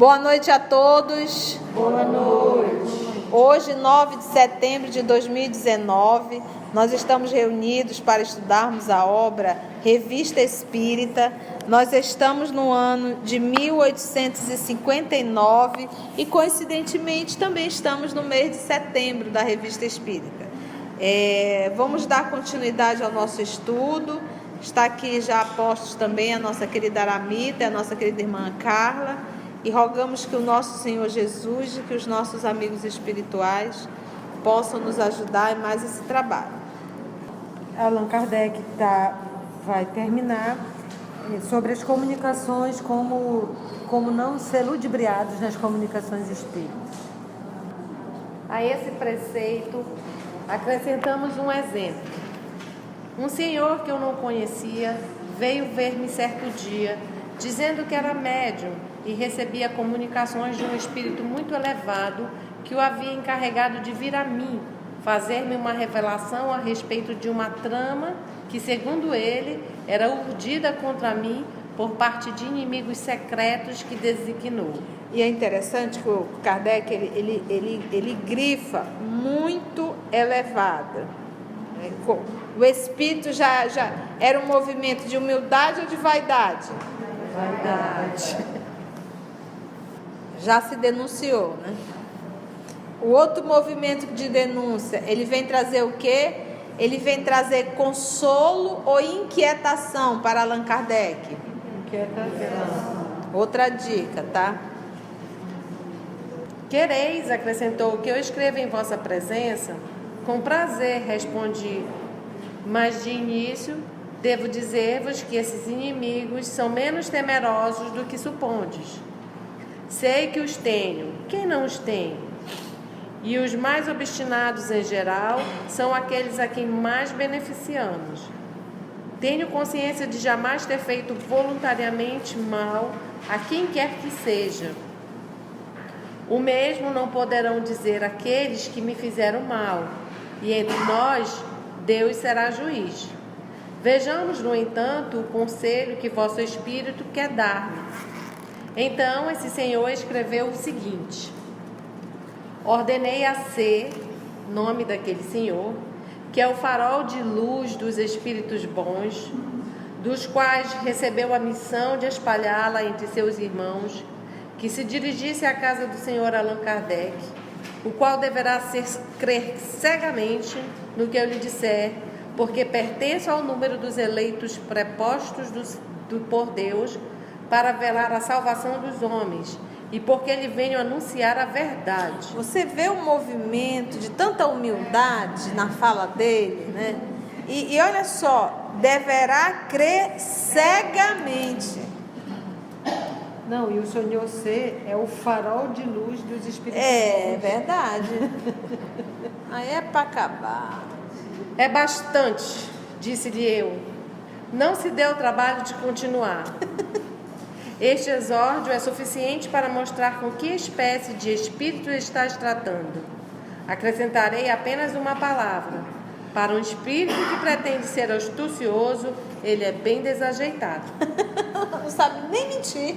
Boa noite a todos. Boa noite. Hoje, 9 de setembro de 2019, nós estamos reunidos para estudarmos a obra Revista Espírita. Nós estamos no ano de 1859 e, coincidentemente, também estamos no mês de setembro da Revista Espírita. Vamos dar continuidade ao nosso estudo. Está aqui já postos também a nossa querida Aramita, a nossa querida irmã Carla. E rogamos que o nosso Senhor Jesus e que os nossos amigos espirituais possam nos ajudar em mais esse trabalho. Allan Kardec vai terminar sobre as comunicações, como não ser ludibriados nas comunicações espíritas. A esse preceito, acrescentamos um exemplo. Um senhor que eu não conhecia veio ver-me certo dia, dizendo que era médium e recebia comunicações de um espírito muito elevado que o havia encarregado de vir a mim, fazer-me uma revelação a respeito de uma trama que, segundo ele, era urdida contra mim por parte de inimigos secretos que designou. E é interessante que o Kardec, ele grifa muito elevada. O espírito já era um movimento de humildade ou de vaidade? Vaidade. Já se denunciou, né? O outro movimento de denúncia, ele vem trazer o quê? Ele vem trazer consolo ou inquietação para Allan Kardec? Inquietação. Outra dica, tá? Quereis, acrescentou, que eu escreva em vossa presença? Com prazer, respondi, mas de início devo dizer-vos que esses inimigos são menos temerosos do que supondes. Sei que os tenho, quem não os tem? E os mais obstinados em geral são aqueles a quem mais beneficiamos. Tenho consciência de jamais ter feito voluntariamente mal a quem quer que seja. O mesmo não poderão dizer aqueles que me fizeram mal, e entre nós Deus será juiz. Vejamos, no entanto, o conselho que vosso espírito quer dar-me. Então esse senhor escreveu o seguinte: ordenei a C, nome daquele senhor, que é o farol de luz dos espíritos bons, dos quais recebeu a missão de espalhá-la entre seus irmãos, que se dirigisse à casa do senhor Allan Kardec, o qual deverá crer cegamente no que eu lhe disser, porque pertenço ao número dos eleitos prepostos por Deus para velar a salvação dos homens, e porque lhe venho anunciar a verdade. Você vê um movimento de tanta humildade na fala dele, né? E olha só, deverá crer cegamente. Não, e o Senhor C é o farol de luz dos espíritos. É verdade. Aí é para acabar. É bastante, disse-lhe eu. Não se dê o trabalho de continuar. Este exórdio é suficiente para mostrar com que espécie de espírito estás tratando. Acrescentarei apenas uma palavra. Para um espírito que pretende ser astucioso, ele é bem desajeitado. Não sabe nem mentir.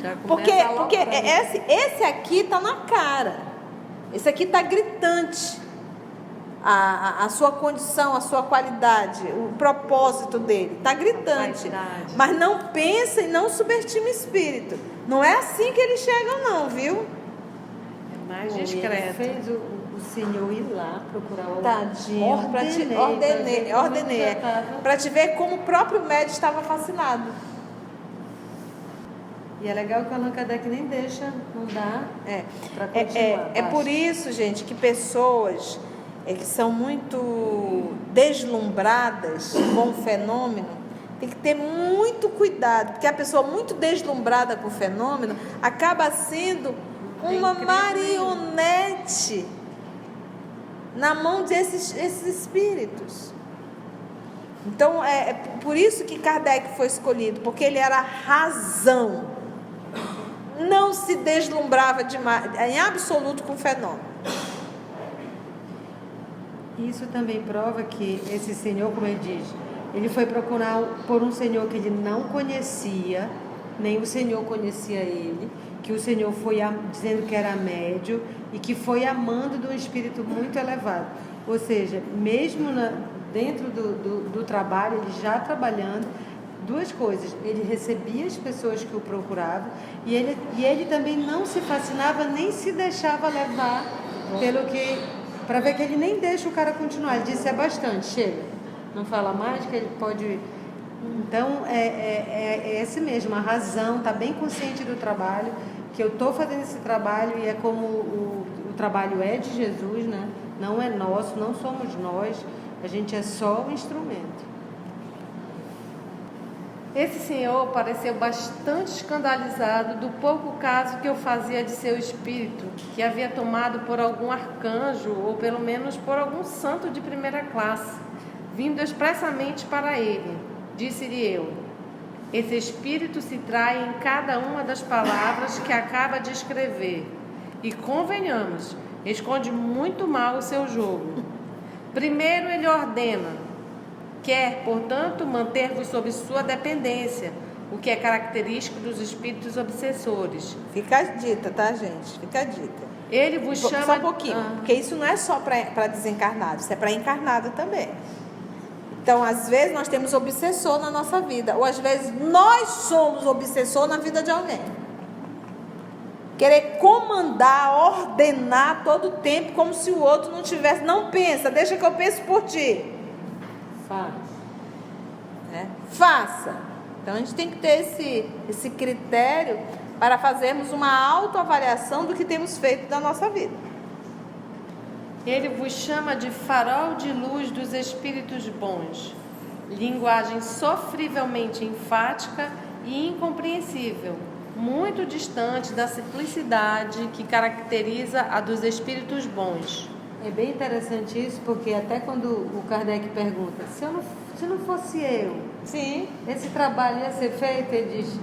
Já Porque começa esse aqui está na cara. Esse aqui está gritante. A sua condição, a sua qualidade, o propósito dele, está gritante. Mas não pensa e não subestima o espírito. Não é assim que eles chegam não, viu? É mais discreto. Ele fez o senhor ir lá procurar o... Tadinho, ordenei. Para te ver como o próprio médium estava fascinado. E é legal que o Allan Kardec nem deixa, não dá para continuar. É por isso, gente, que pessoas que são muito deslumbradas com o fenômeno, tem que ter muito cuidado, porque a pessoa muito deslumbrada com o fenômeno acaba sendo uma marionete na mão desses espíritos. Então, é por isso que Kardec foi escolhido, porque ele era razão. Não se deslumbrava demais, em absoluto, com o fenômeno. Isso também prova que esse senhor, como ele diz, ele foi procurar por um senhor que ele não conhecia, nem o senhor conhecia ele, que o Senhor foi dizendo que era médio e que foi amando de um espírito muito elevado. Ou seja, mesmo dentro do trabalho, ele já trabalhando, duas coisas: ele recebia as pessoas que o procuravam e ele também não se fascinava nem se deixava levar pelo que, para ver que ele nem deixa o cara continuar. Ele disse: é bastante, chega, não fala mais, que ele pode. Então é esse mesmo, a razão, tá bem consciente do trabalho, que eu estou fazendo esse trabalho e é como o trabalho é de Jesus, né? Não é nosso, não somos nós, a gente é só o instrumento. Esse senhor pareceu bastante escandalizado do pouco caso que eu fazia de seu espírito, que havia tomado por algum arcanjo, ou pelo menos por algum santo de primeira classe, vindo expressamente para ele. Disse-lhe eu: esse espírito se trai em cada uma das palavras que acaba de escrever, e convenhamos, esconde muito mal o seu jogo. Primeiro ele ordena: quer, portanto, manter-vos sob sua dependência, o que é característico dos espíritos obsessores. Fica dita, tá, gente? Fica dita. Ele vos chama... Só um pouquinho, porque isso não é só para desencarnado, isso é para encarnado também. Então, às vezes, nós temos obsessor na nossa vida, ou às vezes nós somos obsessor na vida de alguém. Querer comandar, ordenar todo o tempo, como se o outro não tivesse. Não pensa, deixa que eu pense por ti. Faça. Então a gente tem que ter esse critério para fazermos uma autoavaliação do que temos feito da nossa vida. Ele vos chama de farol de luz dos espíritos bons, linguagem sofrivelmente enfática e incompreensível, muito distante da simplicidade que caracteriza a dos espíritos bons. É bem interessante isso, porque até quando o Kardec pergunta: se não fosse eu, sim, esse trabalho ia ser feito, ele diz: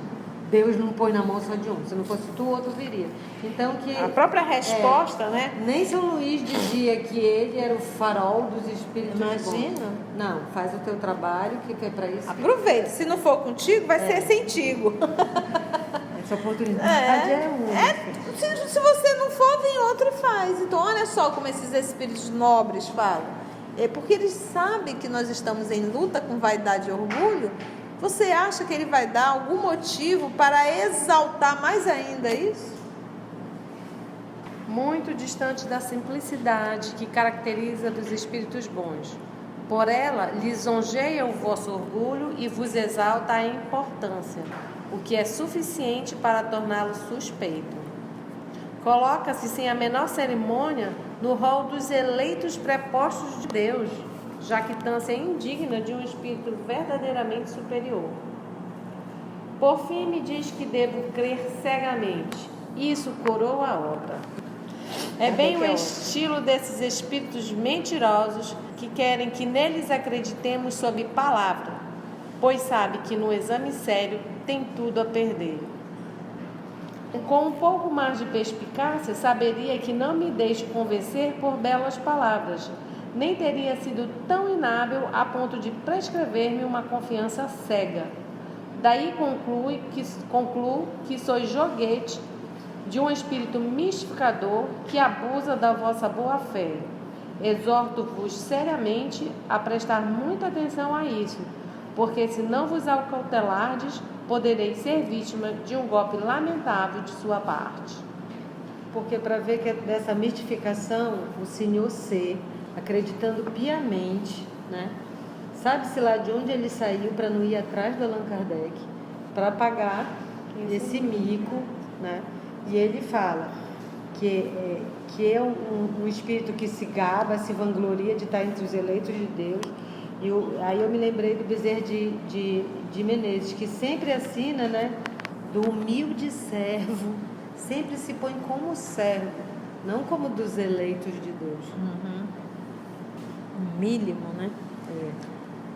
Deus não põe na mão só de um, se não fosse tu, outro viria. Então, que a própria resposta, né? Nem São Luís dizia que ele era o farol dos espíritos bons. Imagina. Não, faz o teu trabalho, que é para isso. Aproveite, se não for contigo, vai ser sentigo. Essa oportunidade é única. Se você não for, vem outro e faz. Então, olha só como esses espíritos nobres falam. É porque eles sabem que nós estamos em luta com vaidade e orgulho. Você acha que ele vai dar algum motivo para exaltar mais ainda isso? Muito distante da simplicidade que caracteriza dos espíritos bons. Por ela, lisonjeia o vosso orgulho e vos exalta a importância, o que é suficiente para torná-lo suspeito. Coloca-se sem a menor cerimônia no rol dos eleitos prepostos de Deus, jactância indigna de um espírito verdadeiramente superior. Por fim, me diz que devo crer cegamente. Isso coroa a obra. É bem o estilo desses espíritos mentirosos que querem que neles acreditemos sob palavra, pois sabe que no exame sério tem tudo a perder. Com um pouco mais de perspicácia, saberia que não me deixo convencer por belas palavras, nem teria sido tão inábil a ponto de prescrever-me uma confiança cega. Daí concluo que sois joguete de um espírito mistificador que abusa da vossa boa-fé. Exorto-vos seriamente a prestar muita atenção a isso, porque se não vos acautelardes, podereis ser vítima de um golpe lamentável de sua parte. Porque para ver que dessa mistificação, o Senhor C, acreditando piamente, né? Sabe-se lá de onde ele saiu para não ir atrás do Allan Kardec, para pagar esse mico, né? E ele fala que é um espírito que se gaba, se vangloria de estar entre os eleitos de Deus. Aí eu me lembrei do Bezerra de Menezes, que sempre assina, né? Do humilde servo, sempre se põe como servo, não como dos eleitos de Deus. Uhum. O mínimo, né?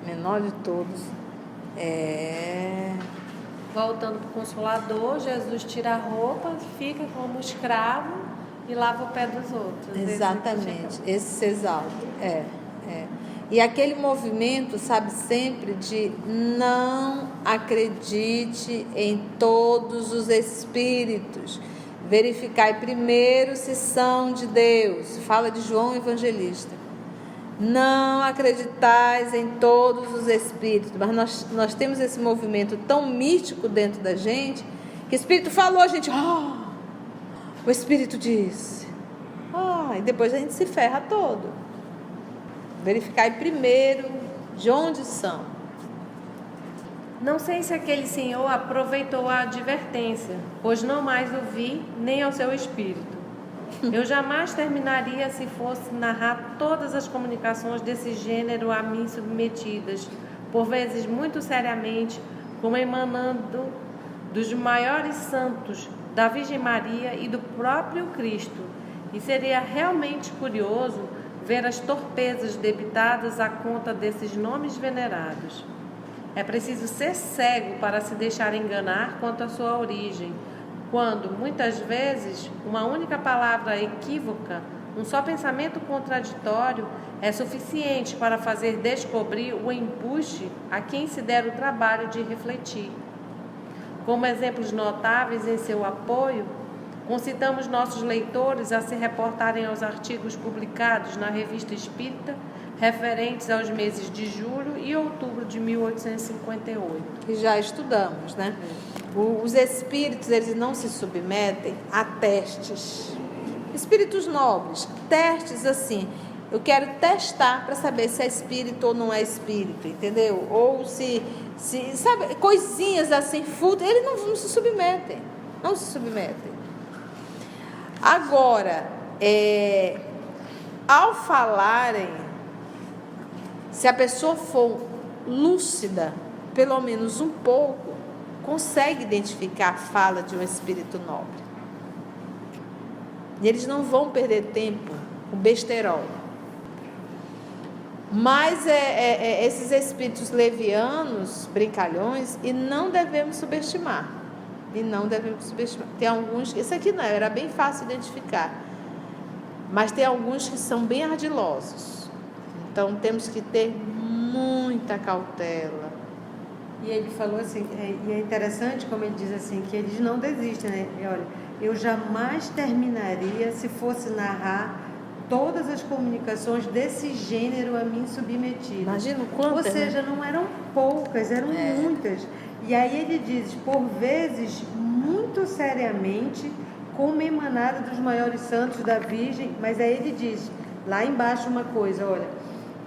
Menor de todos. Voltando para o Consolador, Jesus tira a roupa, fica como escravo e lava o pé dos outros. Exatamente, esse se exalta. E aquele movimento, sabe, sempre de não acredite em todos os espíritos. Verificai primeiro se são de Deus. Fala de João Evangelista. Não acreditais em todos os espíritos. Mas nós temos esse movimento tão místico dentro da gente, que o Espírito falou, a gente, o Espírito disse. E depois a gente se ferra todo. Verificai primeiro de onde são. Não sei se aquele senhor aproveitou a advertência, pois não mais o vi, nem ao seu espírito. Eu jamais terminaria se fosse narrar todas as comunicações desse gênero a mim submetidas, por vezes muito seriamente, como emanando dos maiores santos, da Virgem Maria e do próprio Cristo. E seria realmente curioso ver as torpezas debitadas à conta desses nomes venerados. É preciso ser cego para se deixar enganar quanto à sua origem, quando, muitas vezes, uma única palavra equívoca, um só pensamento contraditório, é suficiente para fazer descobrir o embuste a quem se der o trabalho de refletir. Como exemplos notáveis em seu apoio, concitamos nossos leitores a se reportarem aos artigos publicados na Revista Espírita, referentes aos meses de julho e outubro de 1858. Que já estudamos, né? Os espíritos, eles não se submetem a testes. Espíritos nobres, testes assim. Eu quero testar para saber se é espírito ou não é espírito, entendeu? Ou se sabe, coisinhas assim, fúteis, eles não se submetem. Não se submetem. Agora, ao falarem, se a pessoa for lúcida, pelo menos um pouco, consegue identificar a fala de um espírito nobre. E eles não vão perder tempo com besterol. Mas esses espíritos levianos, brincalhões, e não devemos subestimar. Tem alguns, esse aqui não, era bem fácil identificar. Mas tem alguns que são bem ardilosos. Então temos que ter muita cautela. E ele falou assim, e é interessante como ele diz assim, que eles não desistem, né? E olha, eu jamais terminaria se fosse narrar todas as comunicações desse gênero a mim submetidas. Imagina o quanto. Ou seja, não eram poucas, eram muitas. E aí ele diz, por vezes, muito seriamente, como emanada dos maiores santos da Virgem, mas aí ele diz, lá embaixo uma coisa, olha,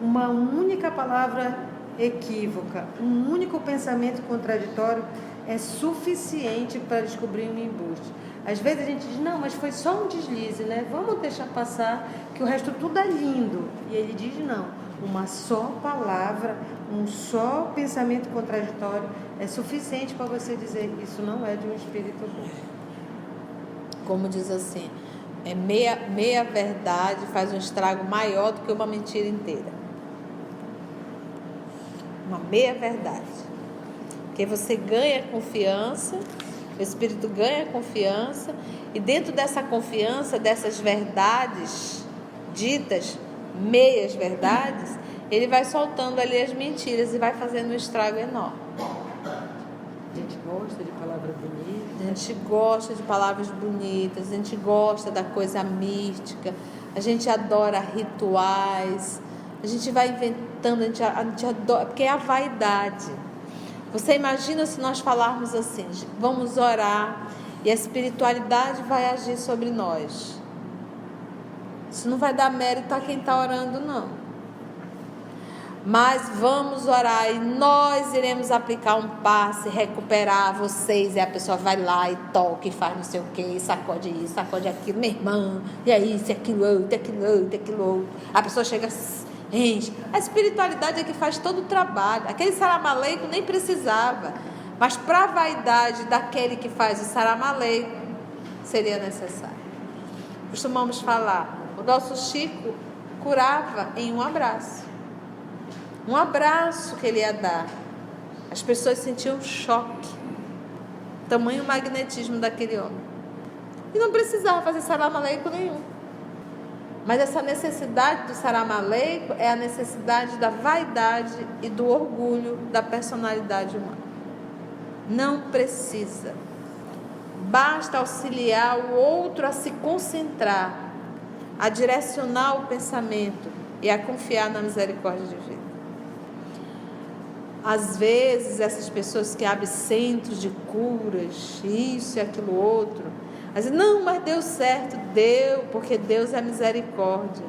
uma única palavra equívoca, um único pensamento contraditório é suficiente para descobrir um embuste. Às vezes a gente diz, não, mas foi só um deslize, né? Vamos deixar passar, que o resto tudo é lindo. E ele diz, não, uma só palavra, um só pensamento contraditório é suficiente para você dizer, isso não é de um espírito bom. Como diz assim, meia verdade faz um estrago maior do que uma mentira inteira. Uma meia verdade. Porque você ganha confiança, o espírito ganha confiança, e dentro dessa confiança, dessas verdades ditas, meias verdades, ele vai soltando ali as mentiras e vai fazendo um estrago enorme. A gente gosta de palavras bonitas. A gente gosta de palavras bonitas, a gente gosta da coisa mística, a gente adora rituais, a gente vai inventando, a gente adora, porque é a vaidade. Você imagina se nós falarmos assim, vamos orar e a espiritualidade vai agir sobre nós. Isso não vai dar mérito a quem está orando, não. Mas vamos orar e nós iremos aplicar um passe, recuperar vocês. E a pessoa vai lá e toca e faz não sei o que, e sacode isso, sacode aquilo, minha irmã, e é isso, e aquilo outro. A pessoa chega, gente, a espiritualidade é que faz todo o trabalho. Aquele saramaleico nem precisava, mas para a vaidade daquele que faz o saramaleico, seria necessário. Costumamos falar, o nosso Chico curava em um abraço. Um abraço que ele ia dar. As pessoas sentiam choque. Tamanho magnetismo daquele homem. E não precisava fazer saramaleico nenhum. Mas essa necessidade do saramaleico é a necessidade da vaidade e do orgulho da personalidade humana. Não precisa. basta auxiliar o outro a se concentrar, a direcionar o pensamento e a confiar na misericórdia divina. Às vezes, essas pessoas que abrem centros de curas, isso e aquilo outro, dizem, não, mas deu certo. Deu, porque Deus é misericórdia.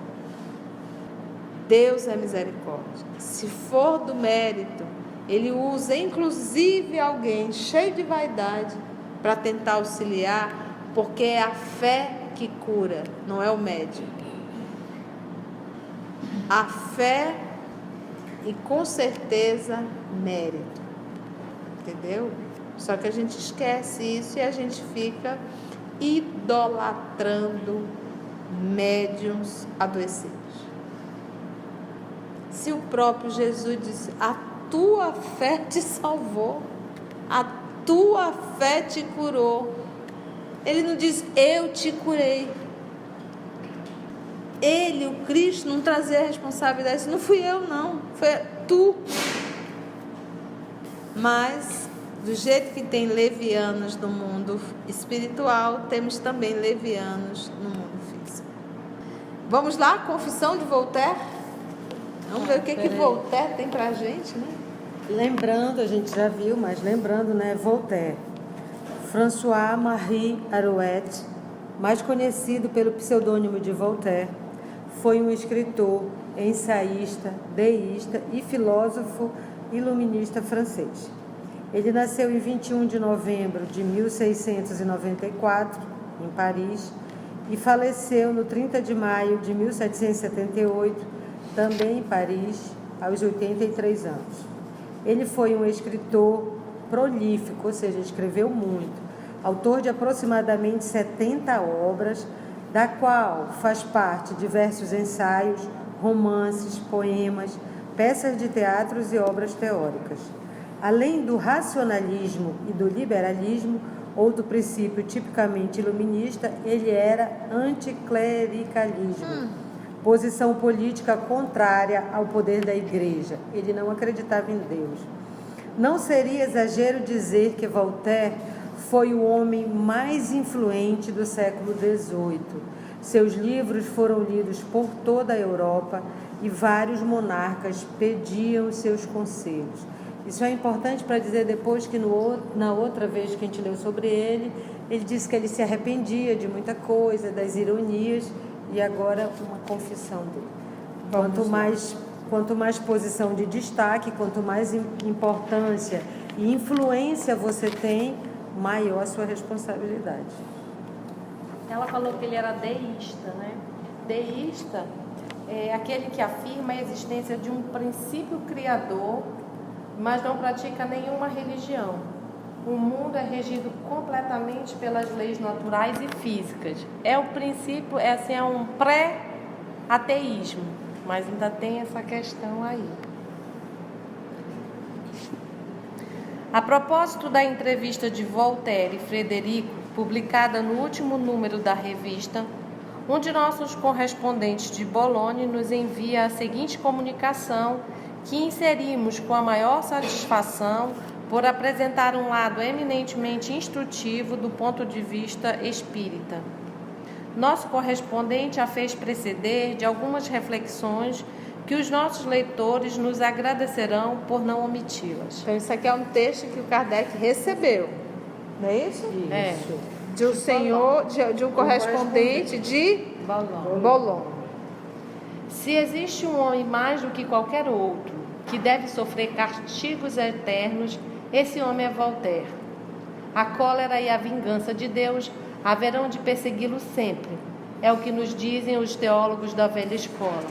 Deus é misericórdia. Se for do mérito, Ele usa inclusive alguém cheio de vaidade para tentar auxiliar, porque é a fé que cura, não é o médium. A fé e com certeza mérito, entendeu? Só que a gente esquece isso e a gente fica idolatrando médiuns adoecidos. Se o próprio Jesus disse, a tua fé te salvou, a tua fé te curou, Ele não diz, eu te curei. Ele, o Cristo, não trazia a responsabilidade, não fui eu não, foi tu. Mas, do jeito que tem levianos no mundo espiritual, temos também levianos no mundo físico. Vamos lá, Confissão de Voltaire? Vamos ver o que Voltaire tem pra gente, né? Lembrando, a gente já viu, mas lembrando, né, Voltaire. François-Marie Arouet, mais conhecido pelo pseudônimo de Voltaire, foi um escritor, ensaísta, deísta e filósofo iluminista francês. Ele nasceu em 21 de novembro de 1694, em Paris, e faleceu no 30 de maio de 1778, também em Paris, aos 83 anos. Ele foi um escritor prolífico, ou seja, escreveu muito, autor de aproximadamente 70 obras, da qual faz parte diversos ensaios, romances, poemas, peças de teatros e obras teóricas. Além do racionalismo e do liberalismo, outro princípio tipicamente iluminista, ele era anticlericalismo, posição política contrária ao poder da Igreja. Ele não acreditava em Deus. Não seria exagero dizer que Voltaire foi o homem mais influente do século XVIII. Seus livros foram lidos por toda a Europa e vários monarcas pediam seus conselhos. Isso é importante para dizer depois que na outra vez que a gente leu sobre ele disse que ele se arrependia de muita coisa, das ironias, e agora uma confissão dele. Quanto mais posição de destaque, quanto mais importância e influência você tem, maior a sua responsabilidade. Ela falou que ele era deísta, né? Deísta é aquele que afirma a existência de um princípio criador, mas não pratica nenhuma religião. O mundo é regido completamente pelas leis naturais e físicas. É o princípio, é um pré-ateísmo, mas ainda tem essa questão aí. A propósito da entrevista de Voltaire e Frederico, publicada no último número da revista, um de nossos correspondentes de Bologne nos envia a seguinte comunicação, que inserimos com a maior satisfação por apresentar um lado eminentemente instrutivo do ponto de vista espírita. Nosso correspondente a fez preceder de algumas reflexões que os nossos leitores nos agradecerão por não omiti-las. Então, isso aqui é um texto que o Kardec recebeu, não é isso? Isso. É. De um senhor, de um correspondente de Boulogne. Se existe um homem mais do que qualquer outro que deve sofrer castigos eternos, esse homem é Voltaire. A cólera e a vingança de Deus haverão de persegui-lo sempre. É o que nos dizem os teólogos da velha escola.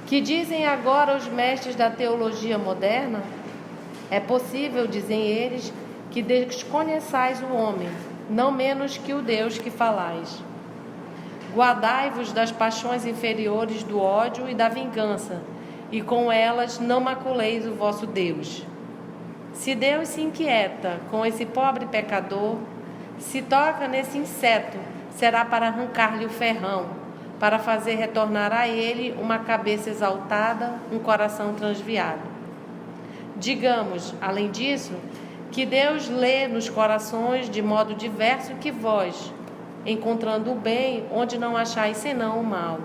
Que dizem agora os mestres da teologia moderna? É possível, dizem eles, que desconheçais o homem, não menos que o Deus que falais. Guardai-vos das paixões inferiores do ódio e da vingança, e com elas não maculeis o vosso Deus. Se Deus se inquieta com esse pobre pecador, se toca nesse inseto, será para arrancar-lhe o ferrão, para fazer retornar a ele uma cabeça exaltada, um coração transviado. Digamos, além disso, que Deus lê nos corações de modo diverso que vós, encontrando o bem onde não achais senão o mal.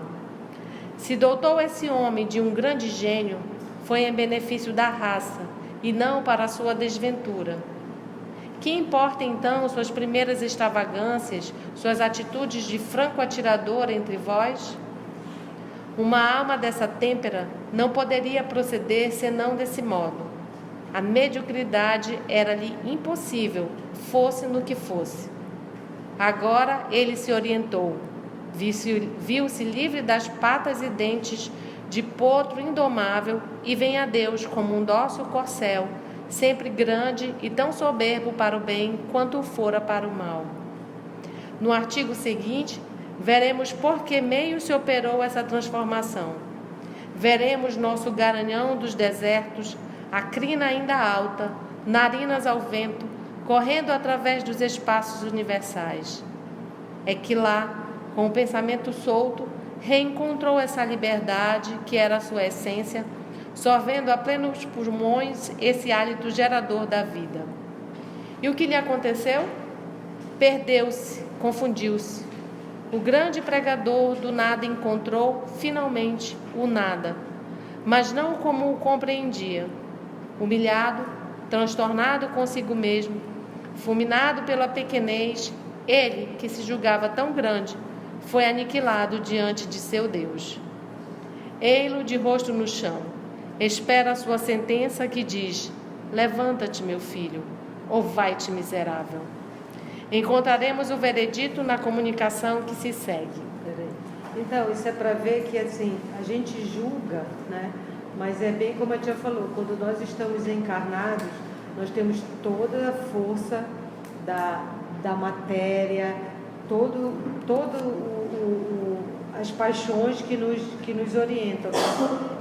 Se dotou esse homem de um grande gênio, foi em benefício da raça, e não para a sua desventura. Que importa então suas primeiras extravagâncias, suas atitudes de franco atirador entre vós? Uma alma dessa têmpera não poderia proceder senão desse modo. A mediocridade era-lhe impossível, fosse no que fosse. Agora ele se orientou, viu-se livre das patas e dentes de potro indomável e vem a Deus como um dócil corcel, sempre grande e tão soberbo para o bem quanto o fora para o mal. No artigo seguinte, veremos por que meio se operou essa transformação. Veremos nosso garanhão dos desertos, a crina ainda alta, narinas ao vento, correndo através dos espaços universais. É que lá, com o pensamento solto, reencontrou essa liberdade que era a sua essência, sorvendo a plenos pulmões esse hálito gerador da vida. E o que lhe aconteceu? Perdeu-se, confundiu-se. O grande pregador do nada encontrou, finalmente, o nada, mas não como o compreendia. Humilhado, transtornado consigo mesmo, fulminado pela pequenez, ele, que se julgava tão grande, foi aniquilado diante de seu Deus. Ei-lo de rosto no chão, espera a sua sentença que diz: levanta-te, meu filho, ou vai-te, miserável. Encontraremos o veredito na comunicação que se segue. Então, isso é para ver que assim, a gente julga, né? Mas é bem como a tia falou, quando nós estamos encarnados, nós temos toda a força da matéria, as paixões que nos orientam.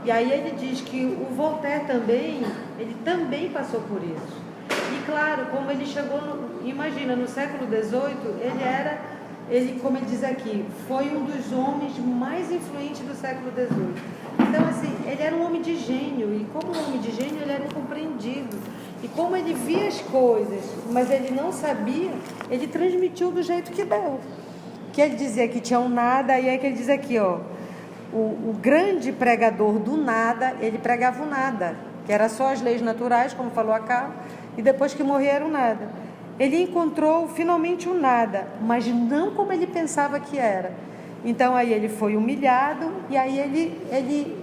E aí ele diz que o Voltaire também, ele também passou por isso. E claro, como ele chegou, imagina, no século XVIII, ele, como ele diz aqui, foi um dos homens mais influentes do século XVIII. Então, assim, ele era um homem de gênio, e como um homem de gênio, ele era incompreendido. E como ele via as coisas, mas ele não sabia, ele transmitiu do jeito que deu. Que ele dizia que tinha um nada, e aí que ele diz aqui, ó, o grande pregador do nada, ele pregava o nada, que era só as leis naturais, como falou a Carla, e depois que morria era o nada. Ele encontrou finalmente o nada, mas não como ele pensava que era. Então aí ele foi humilhado, e aí ele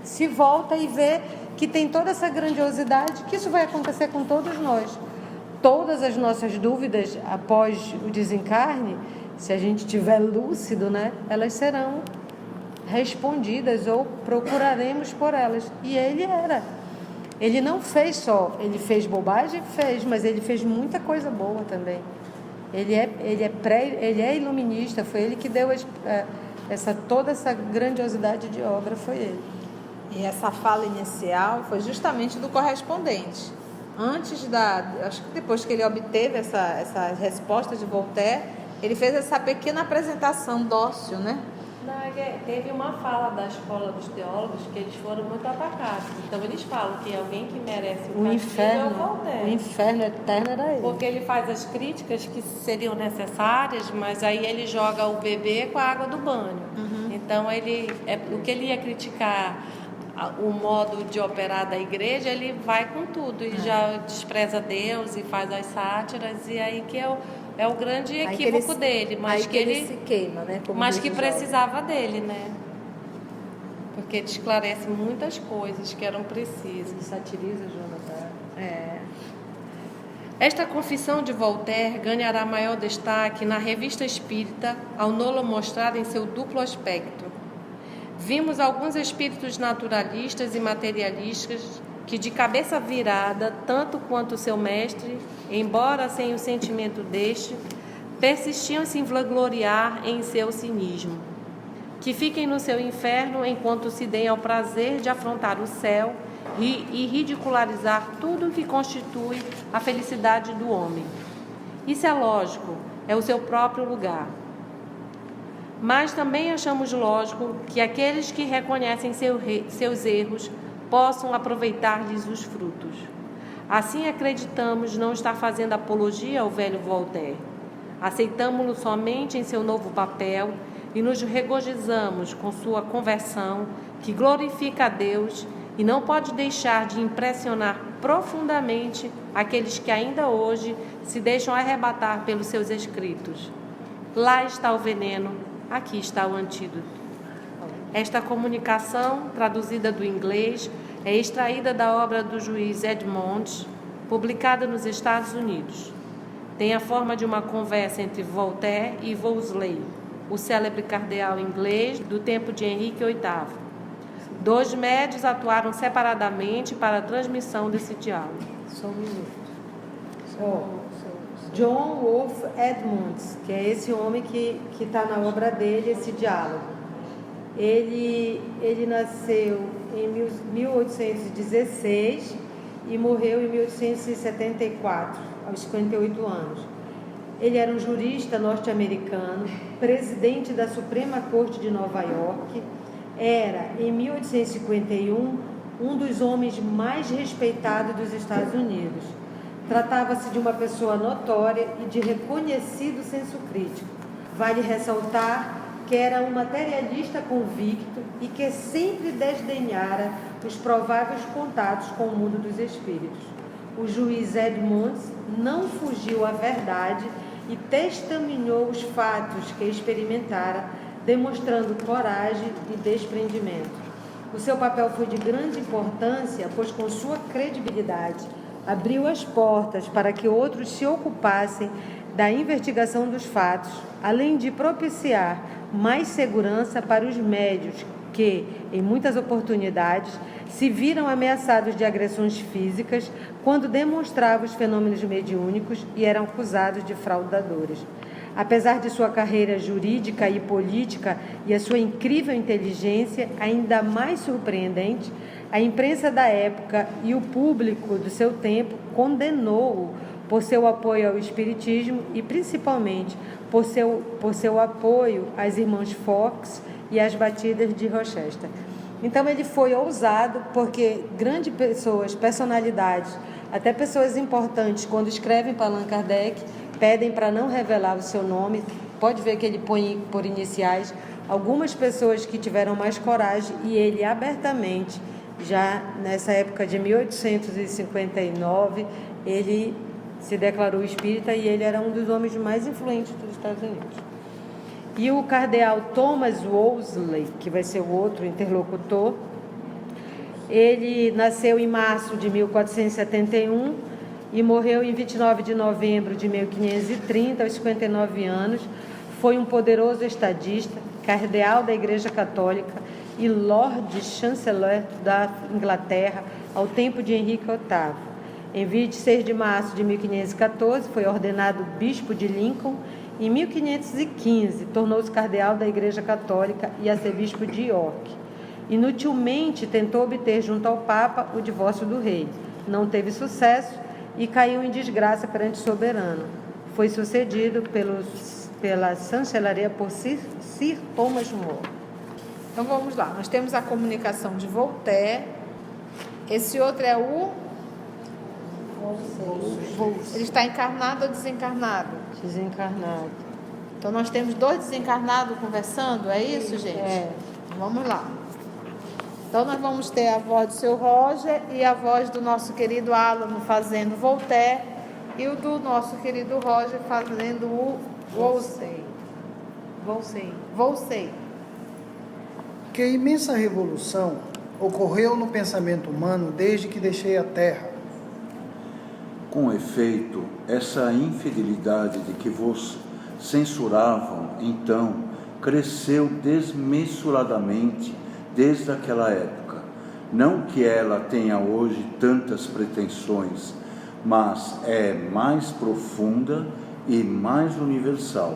se volta e vê que tem toda essa grandiosidade, que isso vai acontecer com todos nós. Todas as nossas dúvidas após o desencarne, se a gente estiver lúcido, né, elas serão respondidas ou procuraremos por elas. E ele não fez só, ele fez bobagem, mas ele fez muita coisa boa também. Ele é iluminista, foi ele que deu toda essa grandiosidade de obra, foi ele. E essa fala inicial foi justamente do correspondente. Acho que depois que ele obteve essa resposta de Voltaire, ele fez essa pequena apresentação dócil, né? Teve uma fala da escola dos teólogos que eles foram muito atacados. Então eles falam que alguém que merece o castigo é o Voltaire. O inferno eterno era ele. Porque ele faz as críticas que seriam necessárias, mas aí ele joga o bebê com a água do banho. Uhum. Então o que ele ia criticar, o modo de operar da igreja, ele vai com tudo e já despreza Deus e faz as sátiras, e aí que é o grande equívoco dele, mas que ele se queima, né? Mas que precisava dele, né? Porque ele esclarece muitas coisas que eram precisas. Ele satiriza Jonathan. Esta confissão de Voltaire ganhará maior destaque na Revista Espírita ao nô-la mostrar em seu duplo aspecto. Vimos alguns espíritos naturalistas e materialistas que, de cabeça virada, tanto quanto seu mestre, embora sem o sentimento deste, persistiam em se vangloriar em seu cinismo. Que fiquem no seu inferno enquanto se deem ao prazer de afrontar o céu e ridicularizar tudo o que constitui a felicidade do homem. Isso é lógico, é o seu próprio lugar. Mas também achamos lógico que aqueles que reconhecem seus erros possam aproveitar-lhes os frutos. Assim acreditamos não estar fazendo apologia ao velho Voltaire. Aceitamo-lo somente em seu novo papel e nos regozijamos com sua conversão, que glorifica a Deus e não pode deixar de impressionar profundamente aqueles que ainda hoje se deixam arrebatar pelos seus escritos. Lá está o veneno, aqui está o antídoto. Esta comunicação, traduzida do inglês, é extraída da obra do juiz Edmonds, publicada nos Estados Unidos. Tem a forma de uma conversa entre Voltaire e Wolsey, o célebre cardeal inglês do tempo de Henrique VIII. 2 médios atuaram separadamente para a transmissão desse diálogo. Só um minuto. John Wolfe Edmonds, que é esse homem que está na obra dele, esse diálogo. Ele nasceu em 1816 e morreu em 1874, aos 58 anos. Ele era um jurista norte-americano, presidente da Suprema Corte de Nova York. Era, em 1851, um dos homens mais respeitados dos Estados Unidos. Tratava-se de uma pessoa notória e de reconhecido senso crítico. Vale ressaltar que era um materialista convicto e que sempre desdenhara os prováveis contatos com o mundo dos espíritos. O juiz Edmonds não fugiu à verdade e testemunhou os fatos que experimentara, demonstrando coragem e desprendimento. O seu papel foi de grande importância, pois com sua credibilidade abriu as portas para que outros se ocupassem da investigação dos fatos, além de propiciar mais segurança para os médios que, em muitas oportunidades, se viram ameaçados de agressões físicas quando demonstravam os fenômenos mediúnicos e eram acusados de fraudadores. Apesar de sua carreira jurídica e política e a sua incrível inteligência, ainda mais surpreendente, a imprensa da época e o público do seu tempo condenou-o por seu apoio ao espiritismo e principalmente por seu apoio às irmãs Fox e às batidas de Rochester. Então ele foi ousado porque grandes pessoas, personalidades, até pessoas importantes, quando escrevem para Allan Kardec, pedem para não revelar o seu nome. Pode ver que ele põe por iniciais. Algumas pessoas que tiveram mais coragem e ele abertamente, já nessa época de 1859, ele se declarou espírita e ele era um dos homens mais influentes dos Estados Unidos. E o cardeal Thomas Wolsey, que vai ser o outro interlocutor, ele nasceu em março de 1471 e morreu em 29 de novembro de 1530, aos 59 anos. Foi um poderoso estadista, cardeal da Igreja Católica e Lord Chancellor da Inglaterra ao tempo de Henrique VIII. Em 26 de março de 1514, foi ordenado bispo de Lincoln. Em 1515, tornou-se cardeal da Igreja Católica e arcebispo de York. Inutilmente tentou obter junto ao Papa o divórcio do rei. Não teve sucesso e caiu em desgraça perante o soberano. Foi sucedido pela chancelaria por Sir Thomas More. Então vamos lá, nós temos a comunicação de Voltaire. Esse outro é o... Ele está encarnado ou desencarnado? Desencarnado. Então nós temos 2 desencarnados conversando, é isso, gente? É. Vamos lá. Então nós vamos ter a voz do seu Roger e a voz do nosso querido Alan fazendo Voltaire e o do nosso querido Roger fazendo o Wolsey. Que imensa revolução ocorreu no pensamento humano desde que deixei a Terra. Com efeito, essa infidelidade de que vos censuravam, então, cresceu desmesuradamente desde aquela época. Não que ela tenha hoje tantas pretensões, mas é mais profunda e mais universal,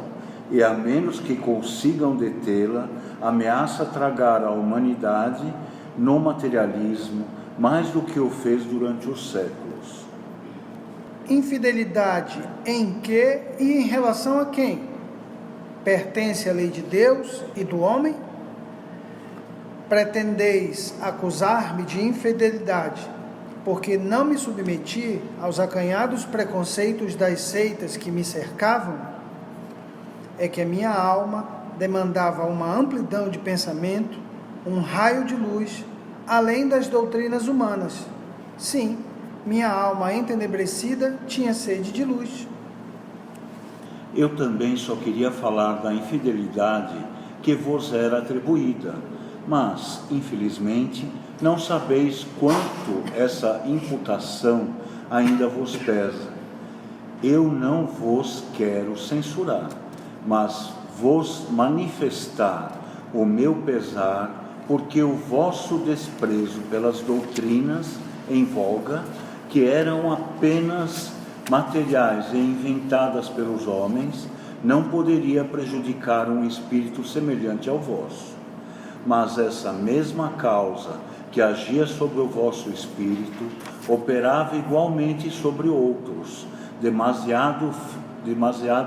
e a menos que consigam detê-la, ameaça tragar a humanidade no materialismo mais do que o fez durante os séculos. Infidelidade em que e em relação a quem? Pertence à lei de Deus e do homem? Pretendeis acusar-me de infidelidade porque não me submeti aos acanhados preconceitos das seitas que me cercavam, é que a minha alma demandava uma amplidão de pensamento, um raio de luz, além das doutrinas humanas. Sim, minha alma entenebrecida tinha sede de luz. Eu também só queria falar da infidelidade que vos era atribuída, mas, infelizmente, não sabeis quanto essa imputação ainda vos pesa. Eu não vos quero censurar, mas vos manifestar o meu pesar, porque o vosso desprezo pelas doutrinas em voga, que eram apenas materiais e inventadas pelos homens, não poderia prejudicar um espírito semelhante ao vosso. Mas essa mesma causa que agia sobre o vosso espírito, operava igualmente sobre outros, demasiado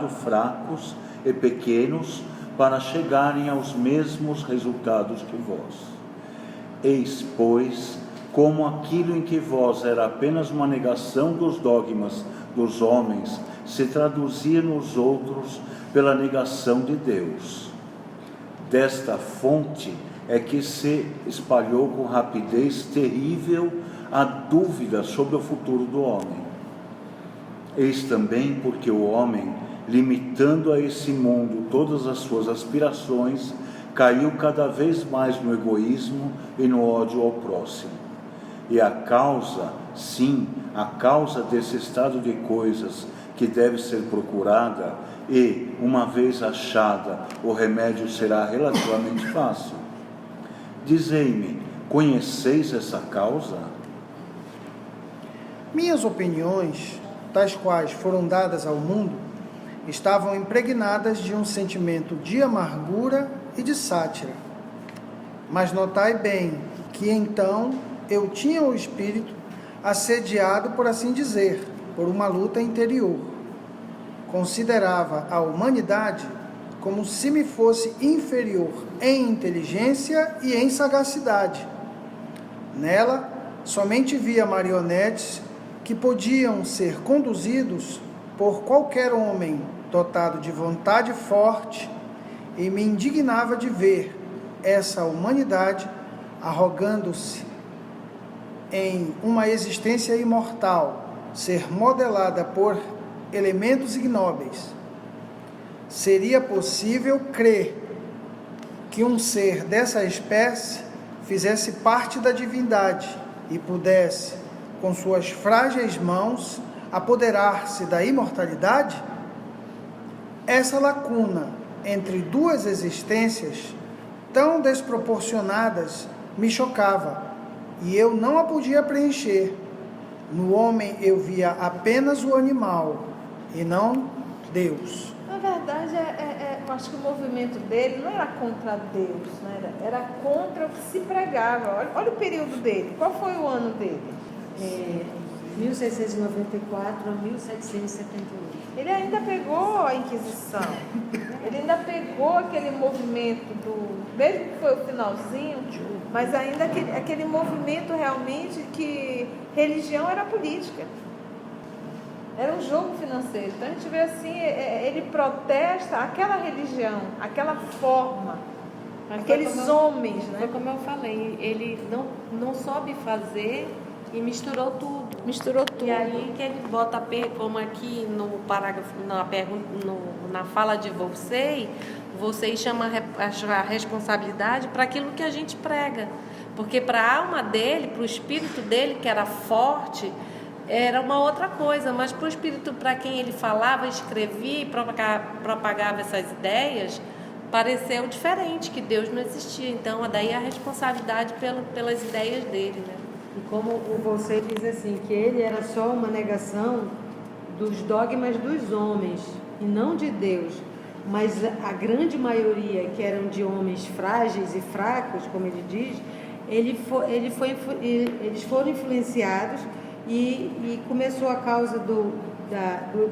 fracos e pequenos para chegarem aos mesmos resultados que vós. Eis, pois, como aquilo em que vós era apenas uma negação dos dogmas dos homens, se traduzia nos outros pela negação de Deus. Desta fonte é que se espalhou com rapidez terrível a dúvida sobre o futuro do homem. Eis também porque o homem, limitando a esse mundo todas as suas aspirações, caiu cada vez mais no egoísmo e no ódio ao próximo. E a causa, sim, a causa desse estado de coisas que deve ser procurada, e, uma vez achada, o remédio será relativamente fácil. Dizei-me, conheceis essa causa? Minhas opiniões, tais quais foram dadas ao mundo, estavam impregnadas de um sentimento de amargura e de sátira. Mas notai bem que então eu tinha o espírito assediado, por assim dizer, por uma luta interior. Considerava a humanidade como se me fosse inferior em inteligência e em sagacidade. Nela, somente via marionetes que podiam ser conduzidos por qualquer homem dotado de vontade forte, e me indignava de ver essa humanidade arrogando-se em uma existência imortal, ser modelada por elementos ignóbeis. Seria possível crer que um ser dessa espécie fizesse parte da divindade e pudesse, com suas frágeis mãos, apoderar-se da imortalidade? Essa lacuna entre duas existências tão desproporcionadas me chocava, e eu não a podia preencher. No homem eu via apenas o animal e não Deus. Na verdade, eu acho que o movimento dele não era contra Deus, né? Era contra o que se pregava. Olha o período dele. Qual foi o ano dele? 1694 a 1771. Ele ainda pegou a Inquisição. Ele ainda pegou aquele movimento mesmo que foi o finalzinho, mas ainda aquele movimento realmente que religião era política. Era um jogo financeiro. Então a gente vê assim, ele protesta aquela religião, aquela forma, aqueles homens, né? Foi como eu falei, ele não soube fazer e misturou tudo. Misturou tudo. E aí que ele bota, como aqui no parágrafo, na fala de vocês chamam a responsabilidade para aquilo que a gente prega. Porque para a alma dele, para o espírito dele, que era forte, era uma outra coisa, mas para o espírito, para quem ele falava, escrevia e propagava essas ideias, pareceu diferente, que Deus não existia. Então, daí a responsabilidade pelas ideias dele, né? E como você diz assim, que ele era só uma negação dos dogmas dos homens e não de Deus, mas a grande maioria, que eram de homens frágeis e fracos, como ele diz, eles foram influenciados e começou a causa do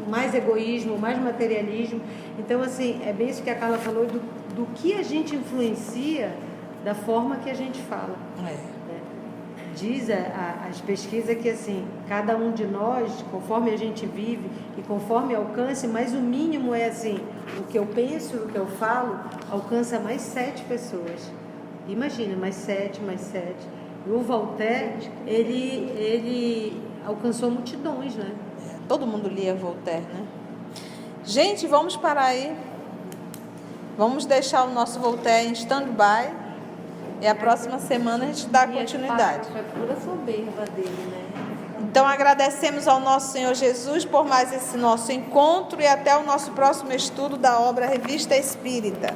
mais egoísmo, mais materialismo. Então, assim, é bem isso que a Carla falou, do que a gente influencia, da forma que a gente fala. diz as pesquisas que assim, cada um de nós, conforme a gente vive e conforme alcance, mas o mínimo é assim, o que eu penso, o que eu falo, alcança mais 7 pessoas. Imagina, mais 7. E o Voltaire, ele alcançou multidões, né? Todo mundo lia Voltaire, né? Gente, vamos parar aí. Vamos deixar o nosso Voltaire em stand-by. E a próxima semana a gente dá continuidade. Foi pura soberba dele, né? Então agradecemos ao nosso Senhor Jesus por mais esse nosso encontro e até o nosso próximo estudo da obra Revista Espírita.